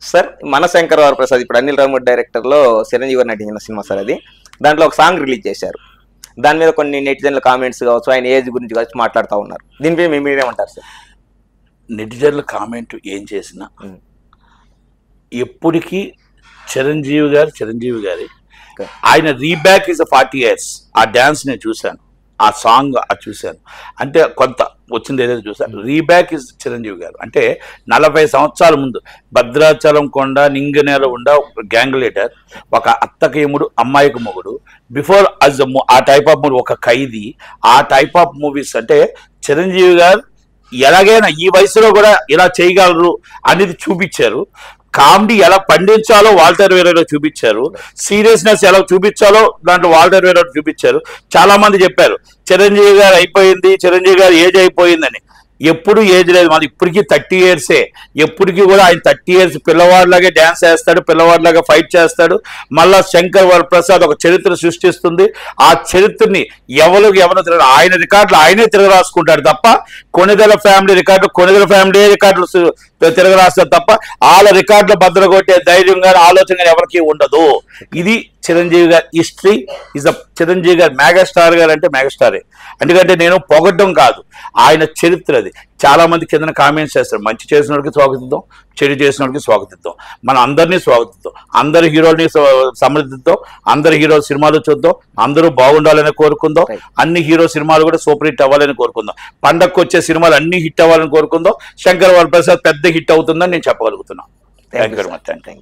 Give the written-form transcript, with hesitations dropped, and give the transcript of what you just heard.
Sir మన శంకర్ వరప్రసాద్ ఇప్పుడు అనిల్ రామూడ్ డైరెక్టర్లో చిరంజీవి గారు నటించిన సినిమా సార్ అది. దాంట్లో ఒక సాంగ్ రిలీజ్ చేశారు. దాని మీద కొన్ని నెటిజన్ల కామెంట్స్ కావచ్చు, ఆయన ఏజ్ గురించి కావచ్చు మాట్లాడుతూ ఉన్నారు. దీనిపై మీరేమంటారు సార్? నెటిజన్ల కామెంట్ ఏం చేసినా ఎప్పటికీ చిరంజీవి గారి ఆయన రీబ్యాక్ ఇస్ 40 years. ఆ డ్యాన్స్ నేను చూశాను, ఆ సాంగ్ చూశాను. అంటే కొంత వచ్చింది ఏదైతే చూసాను. రీబ్యాక్ ఇస్ చిరంజీవి గారు. అంటే 40 సంవత్సరాల ముందు భద్రాచలం కొండ నింగనేల ఉండ గ్యాంగ్ లీడర్, ఒక అత్తకేముడు అమ్మాయికి మొగుడు, బిఫోర్ అజ్ ఆ టైప్ ఆఫ్ మూవీ, ఒక ఖైదీ, ఆ టైప్ ఆఫ్ మూవీస్. అంటే చిరంజీవి గారు ఎలాగైనా ఈ వయసులో కూడా ఇలా చేయగలరు అనేది చూపించారు. కామెడీ ఎలా పండించాలో వాల్టర్ వేరేలో చూపించారు. సీరియస్నెస్ ఎలా చూపించాలో దాంట్లో వాల్టర్ వేరే చూపించారు. చాలా మంది చెప్పారు చిరంజీవి గారు అయిపోయింది, చిరంజీవి గారు ఏజ్ అయిపోయిందని. ఎప్పుడు ఏజ్ లేదు, మాది ఇప్పటికీ 30 years. ఎప్పటికీ కూడా ఆయన 30 years పిల్లవాడిలాగే డ్యాన్స్ చేస్తాడు, పిల్లవాడిలాగా ఫైట్ చేస్తాడు. మళ్ళా శంకర్ వరప్రసాద్ ఒక చరిత్ర సృష్టిస్తుంది. ఆ చరిత్రని ఎవరు తిరగ, ఆయన రికార్డులు ఆయనే తిరగరాసుకుంటాడు తప్ప కొణిదెల ఫ్యామిలీ రికార్డులు తిరగరాస్తారు తప్ప వాళ్ళ రికార్డులు బద్దలు కొట్టే ధైర్యం కానీ ఆలోచన కానీ ఎవరికి ఉండదు. ఇది చిరంజీవి గారి హిస్టరీ. చిరంజీవి గారు మెగాస్టార్ గారు అంటే మెగాస్టారే. ఎందుకంటే నేను పొగడ్డం కాదు, ఆయన చరిత్ర అది. చాలా మంది కింద కామెంట్స్ చేస్తారు, మంచి చేసిన వాడికి స్వాగతిద్దాం, చెడు చేసిన వాడికి స్వాగతిద్దాం, మనం అందరినీ స్వాగతిద్దాం, అందరి హీరోల్ని సమర్థిద్దాం, అందరి హీరో సినిమాలు చూద్దాం, అందరూ బాగుండాలని కోరుకుందాం, అన్ని హీరో సినిమాలు కూడా సూపర్ హిట్ అవ్వాలని కోరుకుందాం, పండగకు వచ్చే సినిమాలు అన్ని హిట్ అవ్వాలని కోరుకుందాం. శంకర్ వరప్రసాద్ పెద్ద హిట్ అవుతుందని నేను చెప్పగలుగుతున్నాను. Thank you very much.